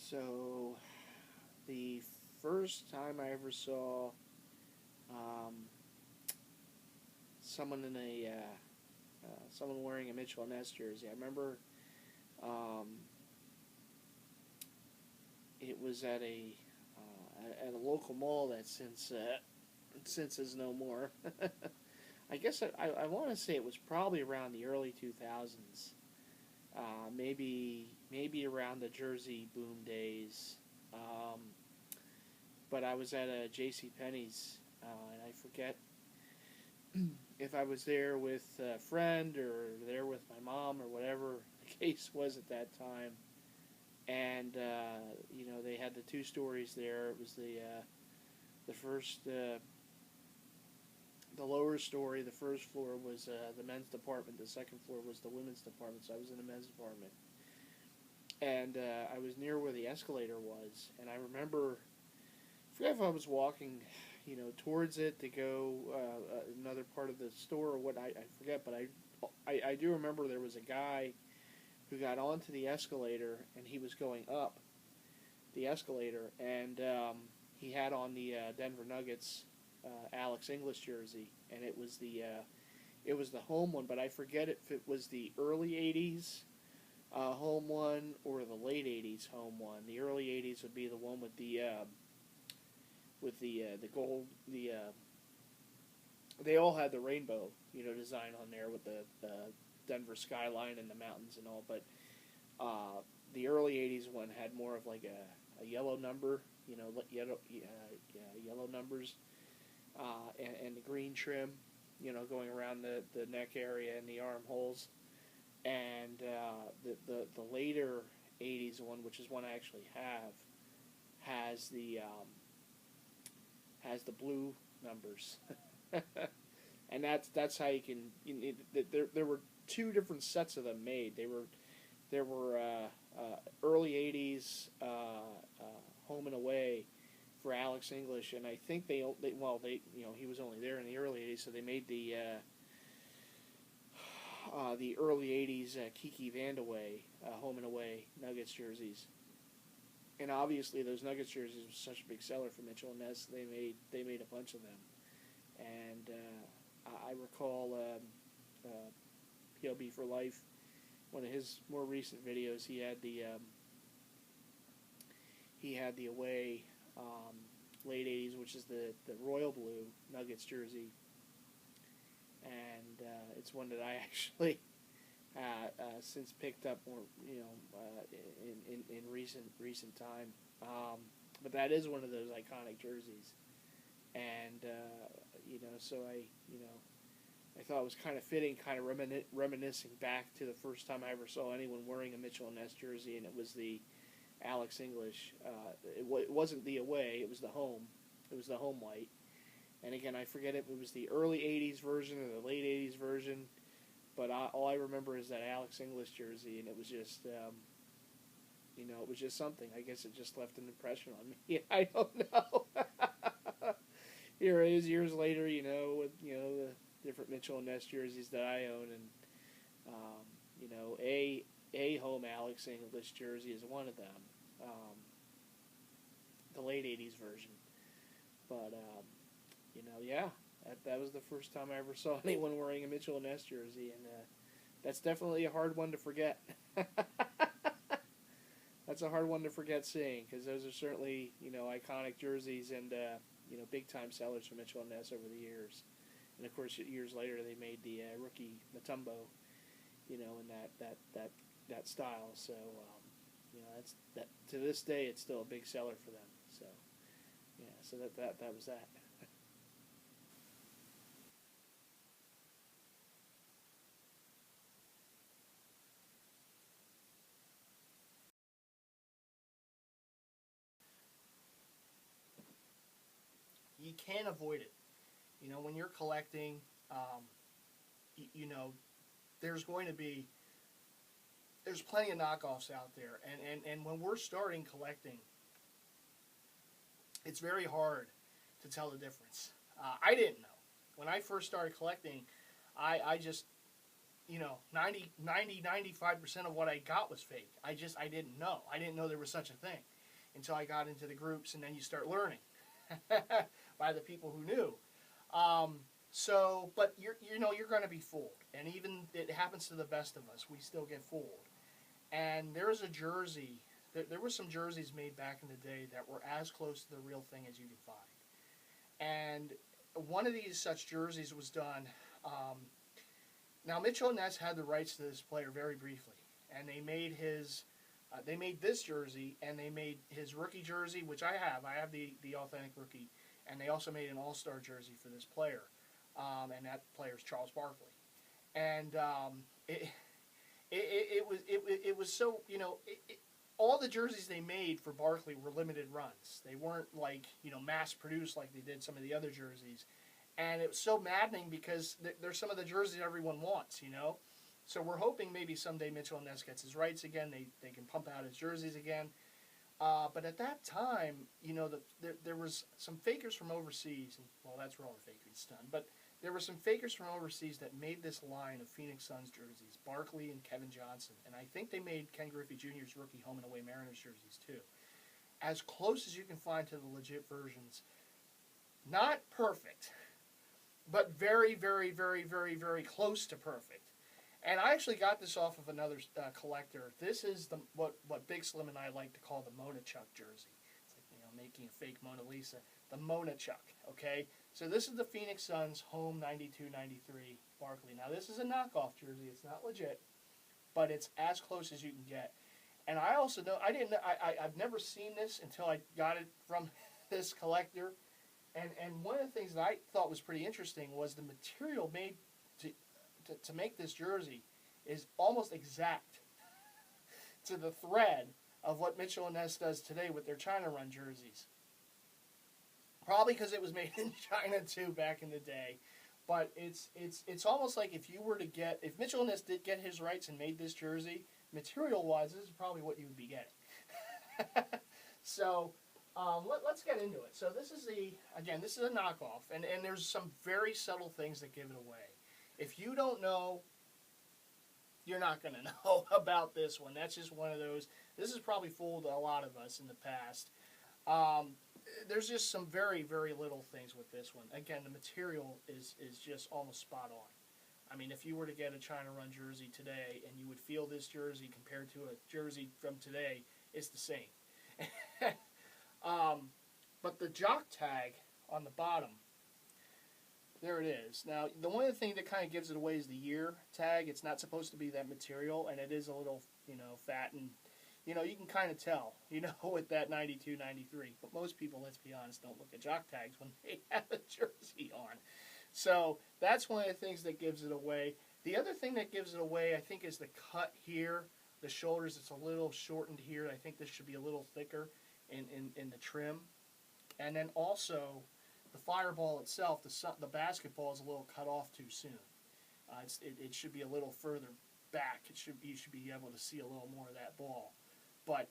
So, the first time I ever saw um, someone in someone wearing a Mitchell and Ness jersey, I remember um, it was at a local mall that since is no more. I guess I want to say it was probably around the early 2000s. Maybe around the Jersey boom days. Um, but I was at a J.C. Penney's, and I forget if I was there with a friend or there with my mom or whatever the case was at that time. And they had the two stories there. It was the first the lower story. The first floor was the men's department. The second floor was the women's department. So I was in the men's department, and I was near where the escalator was. And I remember, I forget if I was walking, towards it to go another part of the store or what. I forget, but I do remember there was a guy who got onto the escalator and he was going up the escalator, and he had on the Denver Nuggets Alex English jersey, and it was the home one, but I forget if it was the early '80s home one or the late '80s home one. The early '80s would be the one with the gold. They all had the rainbow design on there with the Denver skyline and the mountains and all, but the early '80s one had more of like a yellow number, yellow numbers, and the green trim, going around the neck area and the armholes. And the later '80s one, which is one I actually have, has the blue numbers, and that's how you can. There were two different sets of them made. There were early '80s home and away for Alex English, and I think they he was only there in the early '80s, so they made the early '80s Kiki Vandaway home and away Nuggets jerseys. And obviously, those Nuggets jerseys were such a big seller for Mitchell and Ness. They made a bunch of them, and I recall PLB for Life. One of his more recent videos, he had the away late '80s, which is the royal blue Nuggets jersey, and it's one that I actually since picked up more, in recent time. But that is one of those iconic jerseys, and so I thought it was kind of fitting, kind of reminiscing back to the first time I ever saw anyone wearing a Mitchell and Ness jersey, and it was the Alex English. It wasn't the away; it was the home. It was the home white. And again, I forget if it was the early '80s version or the late '80s version. But all I remember is that Alex English jersey, and it was just, it was just something. I guess it just left an impression on me. I don't know. Here it is years later, with the different Mitchell and Ness jerseys that I own, and a home Alex English jersey is one of them, the late '80s version. But yeah. That was the first time I ever saw anyone wearing a Mitchell and Ness jersey, and that's definitely a hard one to forget. That's a hard one to forget seeing, because those are certainly iconic jerseys and big time sellers for Mitchell and Ness over the years. And of course, years later they made the rookie Mutombo, in that style. So that's that to this day it's still a big seller for them. So yeah, so that was that. You can't avoid it. When you're collecting, you, you know, there's going to be there's plenty of knockoffs out there, and when we're starting collecting, it's very hard to tell the difference. I didn't know when I first started collecting. I just 95% of what I got was fake. I didn't know. I didn't know there was such a thing. until I got into the groups, and then you start learning by the people who knew. But you're going to be fooled, and even it happens to the best of us. We still get fooled. And there's a jersey. There were some jerseys made back in the day that were as close to the real thing as you could find. And one of these such jerseys was done. Now Mitchell and Ness had the rights to this player very briefly, and they made this jersey, and they made his rookie jersey, which I have. I have the authentic rookie, and they also made an all-star jersey for this player, and that player is Charles Barkley. And it was so, all the jerseys they made for Barkley were limited runs. They weren't mass produced like they did some of the other jerseys. And it was so maddening because they're some of the jerseys everyone wants, So we're hoping maybe someday Mitchell Ness gets his rights again. They can pump out his jerseys again. But at that time, there was some fakers from overseas. And, well, that's where all the fakery's done. But there were some fakers from overseas that made this line of Phoenix Suns jerseys, Barkley and Kevin Johnson. And I think they made Ken Griffey Jr.'s rookie home and away Mariners jerseys too. As close as you can find to the legit versions. Not perfect, but very, very, very, very, very close to perfect. And I actually got this off of another collector. This is what Big Slim and I like to call the Mona Chuck jersey. It's like, making a fake Mona Lisa. The Mona Chuck, okay? So this is the Phoenix Suns home 92-93 Barkley. Now this is a knockoff jersey. It's not legit, but it's as close as you can get. And I also know, I've never seen this until I got it from this collector. And one of the things that I thought was pretty interesting was the material made to make this jersey is almost exact to the thread of what Mitchell & Ness does today with their China Run jerseys. Probably because it was made in China too back in the day. But it's almost like if Mitchell & Ness did get his rights and made this jersey, material-wise, this is probably what you would be getting. So let's get into it. So this is a knockoff, and there's some very subtle things that give it away. If you don't know, you're not going to know about this one. That's just one of those. This has probably fooled a lot of us in the past. There's just some very, very little things with this one. Again, the material is just almost spot on. I mean, if you were to get a China Run jersey today and you would feel this jersey compared to a jersey from today, it's the same. But the jock tag on the bottom, there it is. Now, the one thing that kind of gives it away is the year tag. It's not supposed to be that material, and it is a little, fat, and, you can kind of tell, with that 92, 93. But most people, let's be honest, don't look at jock tags when they have a jersey on. So that's one of the things that gives it away. The other thing that gives it away, I think, is the cut here. The shoulders, it's a little shortened here. I think this should be a little thicker in the trim. And then also, the fireball itself, the basketball is a little cut off too soon. It should be a little further back. You should be able to see a little more of that ball. But,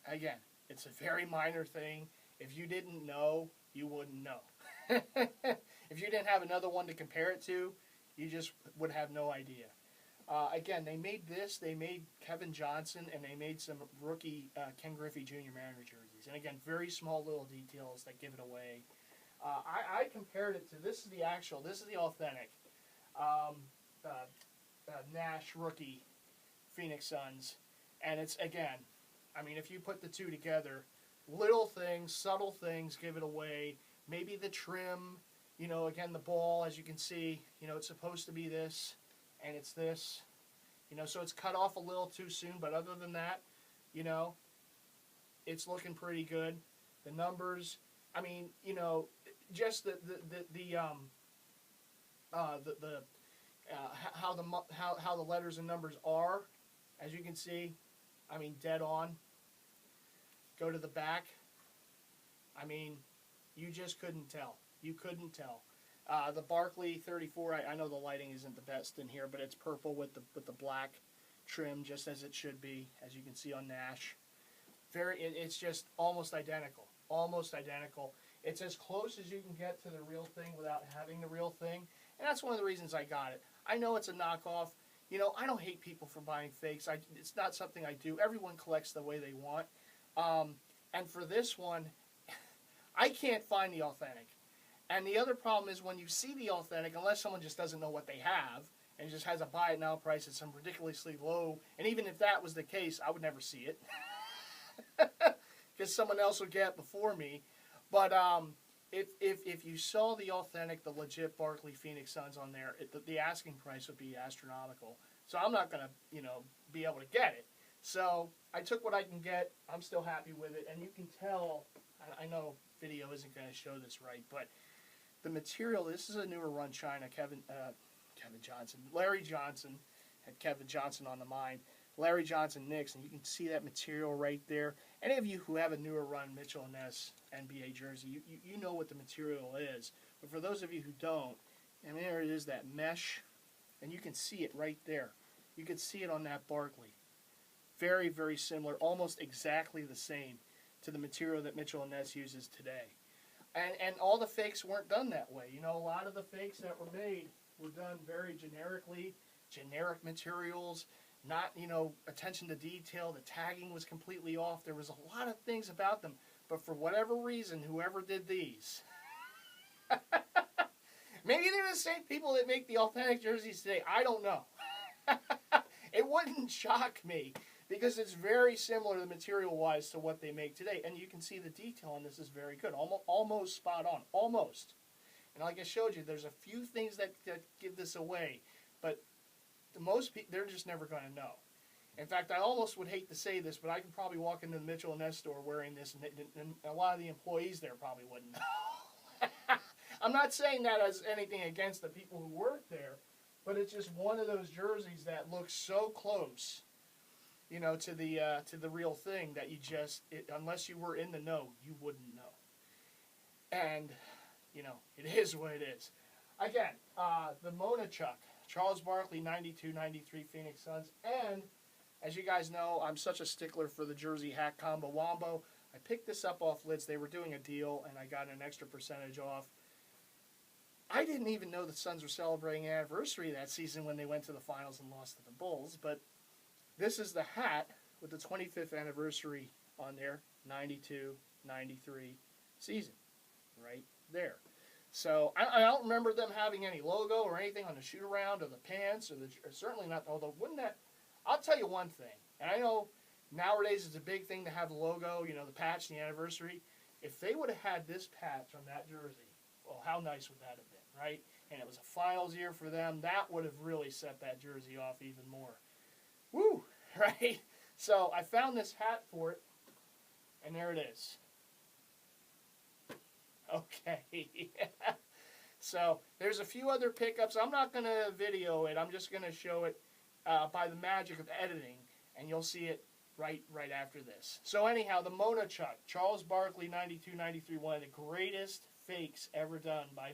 again, it's a very minor thing. If you didn't know, you wouldn't know. If you didn't have another one to compare it to, you just would have no idea. Again, they made this, they made Kevin Johnson, and they made some rookie Ken Griffey Jr. Mariner jerseys. And again, very small little details that give it away. I compared it to, this is the authentic Nash rookie Phoenix Suns. And it's, again, I mean, if you put the two together, little things, subtle things give it away. Maybe the trim, again, the ball, as you can see, it's supposed to be this, and it's this. So it's cut off a little too soon, but other than that, it's looking pretty good. The numbers, I mean, just how the letters and numbers are, as you can see, I mean, dead on. Go to the back. I mean, you just couldn't tell. You couldn't tell. The Barkley 34, I know the lighting isn't the best in here, but it's purple with the black trim, just as it should be, as you can see on Nash. It's just almost identical. Almost identical. It's as close as you can get to the real thing without having the real thing, and that's one of the reasons I got it. I know it's a knockoff. I don't hate people for buying fakes. It's not something I do. Everyone collects the way they want. And for this one, I can't find the authentic. And the other problem is when you see the authentic, unless someone just doesn't know what they have and just has a buy it now price at some ridiculously low, and even if that was the case, I would never see it because someone else would get it before me. But if you saw the authentic, the legit Barkley Phoenix Suns on there, the asking price would be astronomical. So I'm not going to, be able to get it. So I took what I can get. I'm still happy with it. And you can tell, I know video isn't going to show this right, but the material, this is a newer run China. Larry Johnson had Kevin Johnson on the mind. Larry Johnson Knicks, and you can see that material right there. Any of you who have a newer run Mitchell & Ness NBA jersey, you know what the material is. But for those of you who don't, and there it is, that mesh, and you can see it right there. You can see it on that Barkley. Very, very similar, almost exactly the same to the material that Mitchell & Ness uses today. And all the fakes weren't done that way. A lot of the fakes that were made were done very generically, generic materials, not, attention to detail. The tagging was completely off. There was a lot of things about them. But for whatever reason, whoever did these, maybe they're the same people that make the authentic jerseys today. I don't know. It wouldn't shock me because it's very similar to material-wise to what they make today. And you can see the detail on this is very good, almost spot on, almost. And like I showed you, there's a few things that give this away, but most people, they're just never going to know. In fact, I almost would hate to say this, but I could probably walk into the Mitchell & Ness store wearing this, and a lot of the employees there probably wouldn't know. I'm not saying that as anything against the people who work there, but it's just one of those jerseys that looks so close, to the real thing that you just, unless you were in the know, you wouldn't know. And, it is what it is. Again, the Mona Chuck, Charles Barkley, 92-93 Phoenix Suns. And, as you guys know, I'm such a stickler for the jersey hat combo wombo. I picked this up off Lids. They were doing a deal, and I got an extra percentage off. I didn't even know the Suns were celebrating an anniversary that season when they went to the finals and lost to the Bulls. But this is the hat with the 25th anniversary on there, 92-93 season, right there. So I don't remember them having any logo or anything on the shoot-around or the pants, or certainly not, although wouldn't that, I'll tell you one thing, and I know nowadays it's a big thing to have the logo, the patch, the anniversary. If they would have had this patch on that jersey, well, how nice would that have been, right? And it was a finals year for them. That would have really set that jersey off even more. Woo, right? So I found this hat for it, and there it is. Okay. So there's a few other pickups. I'm not going to video it. I'm just going to show it by the magic of editing, and you'll see it right after this. So anyhow, the Mona Chuck, Charles Barkley, 92-93, one of the greatest fakes ever done by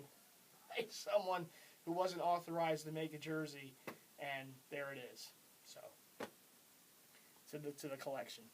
someone who wasn't authorized to make a jersey, and there it is. So to the collection.